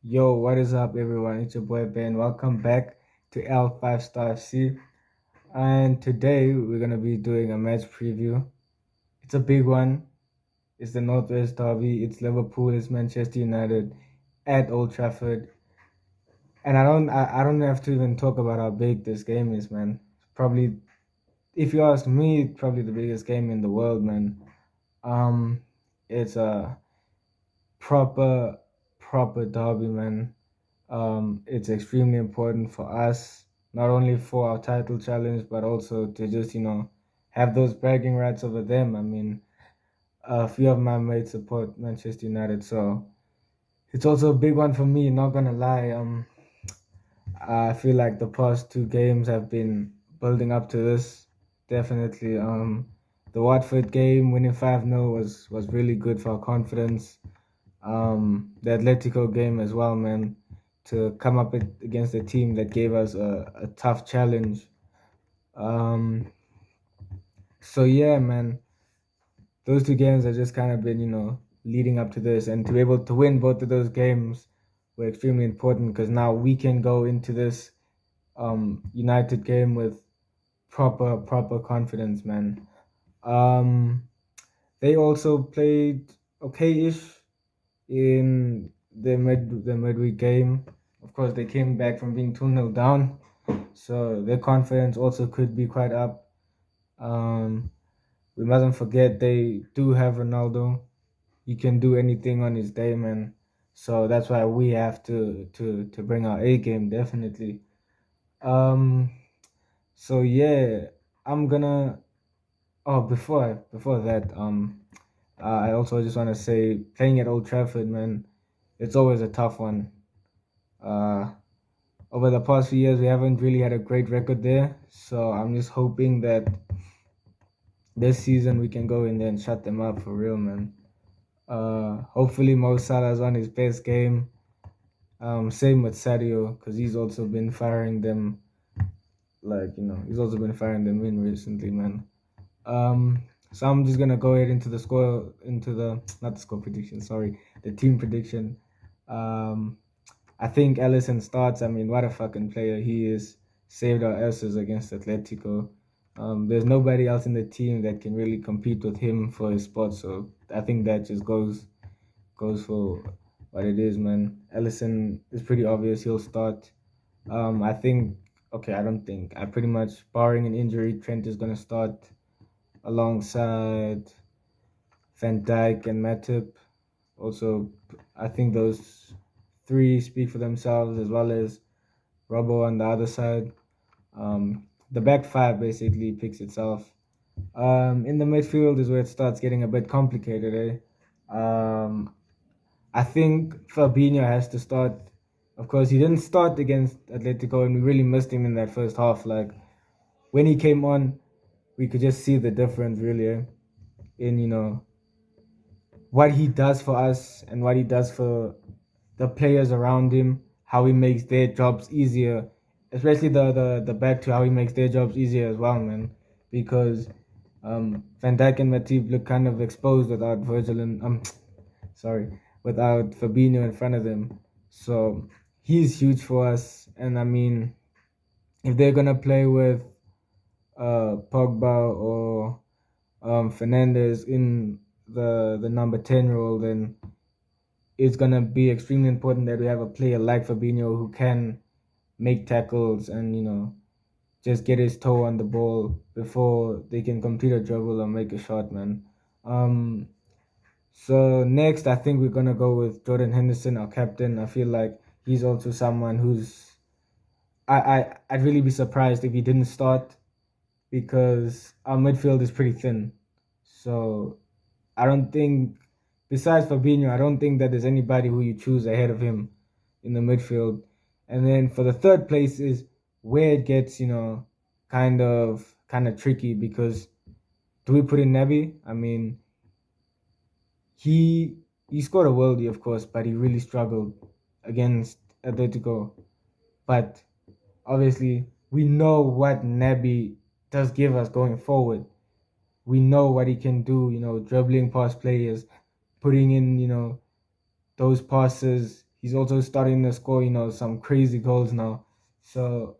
Yo, what is up, everyone? It's your boy Ben. Welcome back to L5 Star FC. And today we're gonna be doing a match preview. It's a big one. It's the Northwest Derby. It's Liverpool. It's Manchester United at Old Trafford. And I don't have to even talk about how big this game is, man. Probably, if you ask me, probably the biggest game in the world, man. Um, it's a proper proper derby, man. It's extremely important for us, not only for our title challenge, but also to just, have those bragging rights over them. I mean, a few of my mates support Manchester United, so it's also a big one for me, not gonna lie. I feel like the past two games have been building up to this. Definitely. The Watford game, winning 5-0 was really good for our confidence. The Atletico game as well, man, to come up against a team that gave us a tough challenge. Um, so yeah, man, those two games have just kind of been, leading up to this, and to be able to win both of those games were extremely important because now we can go into this United game with proper confidence, man. Um, they also played okay-ish in the midweek game. Of course, they came back from being 2-0 down, so their confidence also could be quite up. Um, we mustn't forget they do have Ronaldo. He can do anything on his day, man. So that's why we have to bring our A game definitely. Um, so yeah, I'm gonna. Oh, before that, I also just want to say playing at Old Trafford, man, it's always a tough one. Uh, Over the past few years, we haven't really had a great record there. So I'm just hoping that this season we can go in there and shut them up for real, man. Hopefully Mo Salah's on his best game. Same with Sadio, because he's also been firing them, he's also been firing them in recently, man. So I'm just gonna go ahead into the score, into the not the score prediction, sorry, the team prediction. Um, I think Ellison starts. I mean, what a fucking player he is. Saved our asses against Atletico. There's nobody else in the team that can really compete with him for his spot. So I think that just goes for what it is, man. Ellison is pretty obvious. He'll start. I think. Okay, I don't think. I pretty much, barring an injury, Trent is gonna start alongside Van Dijk and Matip. Also, I think those three speak for themselves, as well as Robbo on the other side. The back five basically picks itself. In the midfield is where it starts getting a bit complicated, eh? I think Fabinho has to start. Of course, he didn't start against Atletico, and we really missed him in that first half. Like, when he came on, we could just see the difference, really, in, what he does for us and what he does for the players around him, how he makes their jobs easier, especially the back to how he makes their jobs easier as well, man. Because Van Dijk and Matip look kind of exposed without Virgil and sorry, without Fabinho in front of them. So he's huge for us, and I mean, if they're gonna play with Pogba or Fernandez in the number 10 role, then it's gonna be extremely important that we have a player like Fabinho who can make tackles and just get his toe on the ball before they can complete a dribble or make a shot, man. Um, so next, I think we're gonna go with Jordan Henderson, our captain. I feel like he's also someone who's I'd really be surprised if he didn't start because our midfield is pretty thin. So I don't think, besides Fabinho, I don't think that there's anybody who you choose ahead of him in the midfield. And then for the third place is where it gets, kind of tricky because do we put in Naby? I mean, he he scored a worldie, of course, but he really struggled against Atletico. But obviously, we know what Naby does give us going forward. We know what he can do, dribbling past players, putting in, those passes. he's also starting to score, some crazy goals now. So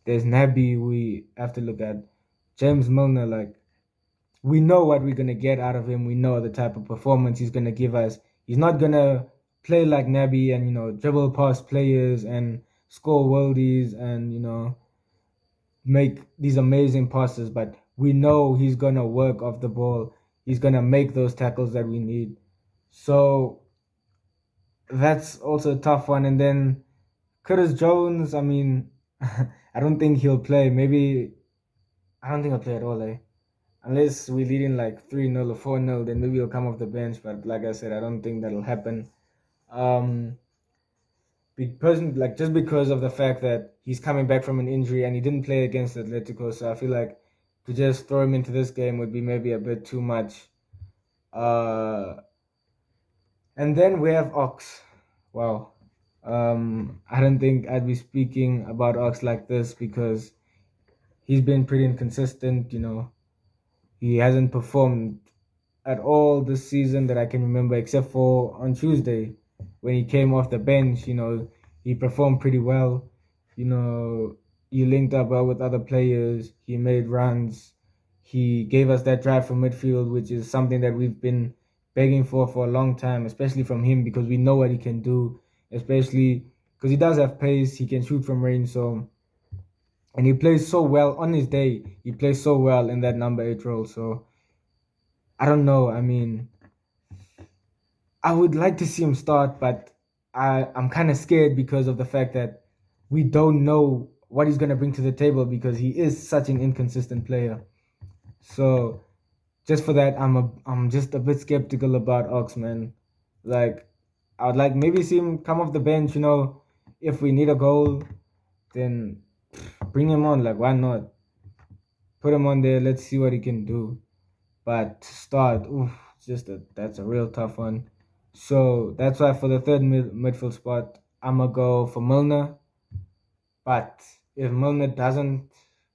there's Naby we have to look at. James Milner, like, we know what we're gonna get out of him. We know the type of performance he's gonna give us. He's not gonna play like Naby and dribble past players and score worldies and make these amazing passes, but we know he's gonna work off the ball. He's gonna make those tackles that we need. So that's also a tough one. And then Curtis Jones, I mean, I don't think he'll play. Maybe I don't think he'll play at all, eh? Unless we lead in like 3-0 or 4-0, then maybe he'll come off the bench. But like I said, I don't think that'll happen. Because like just because of the fact that he's coming back from an injury and he didn't play against Atletico, so I feel like to just throw him into this game would be maybe a bit too much. And then we have Ox. Wow. I don't think I'd be speaking about Ox like this because he's been pretty inconsistent. He hasn't performed at all this season that I can remember, except for on Tuesday when he came off the bench. He performed pretty well. He linked up well with other players. He made runs. He gave us that drive from midfield, which is something that we've been begging for a long time, especially from him because we know what he can do, especially because he does have pace. He can shoot from range, and he plays so well on his day. He plays so well in that number 8 role. So I don't know. I mean, I would like to see him start, but I'm kind of scared because of the fact that we don't know what he's going to bring to the table because he is such an inconsistent player. So just for that, I'm just a bit skeptical about Ox, man. Like, I would like maybe see him come off the bench. If we need a goal, then bring him on. Like, why not? Put him on there. Let's see what he can do. But to start, oof, that's a real tough one. So that's why for the third midfield spot, I'm gonna go for Milner. But if Milner doesn't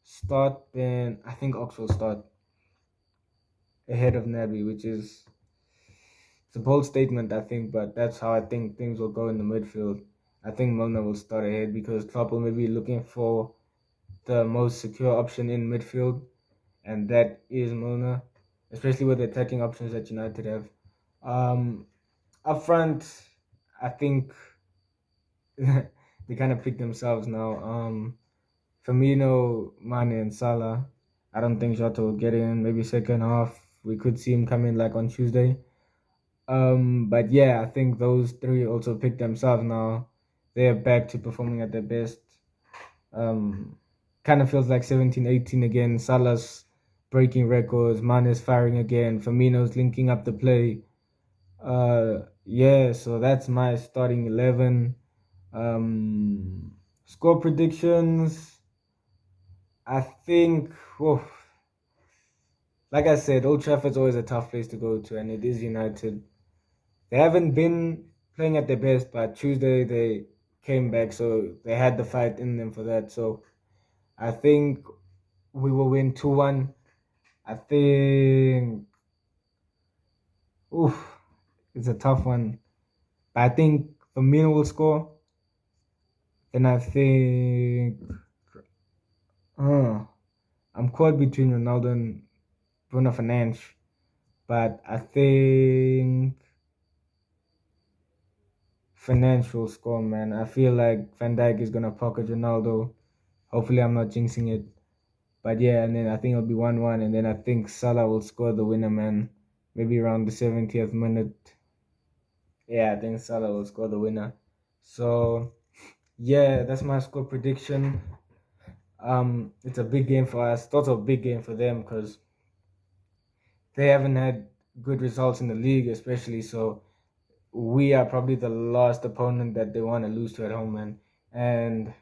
start, then I think Ox will start ahead of Naby, which is it's a bold statement, I think, but that's how I think things will go in the midfield. I think Milner will start ahead because Klopp will maybe looking for the most secure option in midfield, and that is Milner, especially with the attacking options that United have. Up front, I think they kind of picked themselves now. Firmino, Mane, and Salah. I don't think Jota will get in. Maybe second half we could see him come in like on Tuesday. But yeah, I think those three also picked themselves now. They are back to performing at their best. Kind of feels like 17-18 again. Salah's breaking records. Mane's firing again. Firmino's linking up the play. Yeah, so that's my starting 11. Score predictions. I think, whew, like I said, Old Trafford's always a tough place to go to, and it is United. They haven't been playing at their best, but Tuesday they came back, so they had the fight in them for that. So I think we will win 2-1. I think, oof, it's a tough one. But I think Firmino will score. And I think, I'm caught between Ronaldo and Bruno Fernandes. But I think Fernandes will score, man. I feel like Van Dijk is gonna pocket Ronaldo. Hopefully, I'm not jinxing it. But yeah, and then I think it'll be 1-1, and then I think Salah will score the winner, man. Maybe around the 70th minute. Yeah, I think Salah will score the winner. So yeah, that's my score prediction. It's a big game for us. It's also a big game for them because they haven't had good results in the league, especially. So we are probably the last opponent that they want to lose to at home, man. And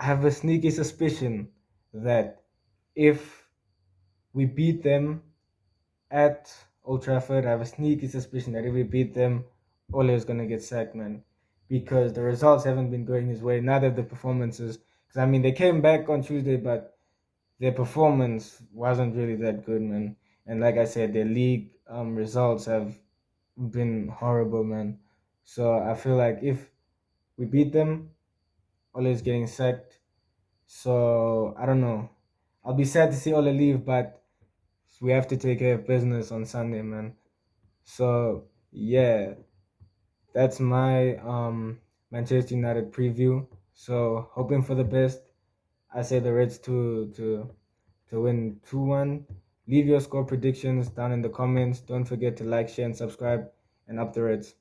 I have a sneaky suspicion that if we beat them at Old Trafford, I have a sneaky suspicion that if we beat them, Ole is gonna get sacked, man, because the results haven't been going his way. Neither the performances, because I mean they came back on Tuesday, but their performance wasn't really that good, man. And like I said, their league results have been horrible, man. So I feel like if we beat them, Ole is getting sacked. So I don't know. I'll be sad to see Ole leave, but we have to take care of business on Sunday, man. So yeah, that's my Manchester United preview. So hoping for the best. I say the Reds to win 2-1. Leave your score predictions down in the comments. Don't forget to like, share, and subscribe, and up the Reds.